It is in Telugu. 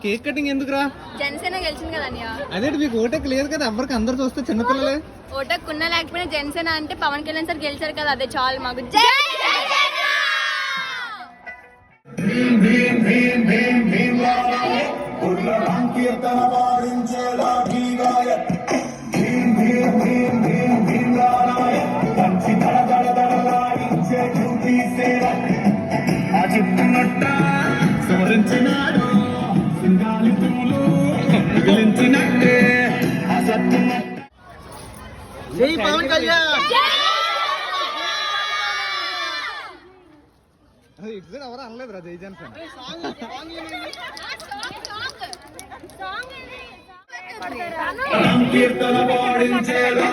కేక్ కటింగ్ ఎందుకురా? జనసేన గెలిచింది కదా అన్నయ్య. అదే మీకు ఓటకు లేదు కదా, ఎవరికి అందరు చూస్తే చిన్నపిల్లలే. ఓటకు ఉన్న లేకపోయినా జనసేన అంటే పవన్ కళ్యాణ్ సార్ గెలిచారు కదా, అదే చాలు మాకు. జై పవన్ కళ్యాణ్. ఇటు ఎవరు అనలేదురా జై జనసేన. కీర్తన పాడించేలా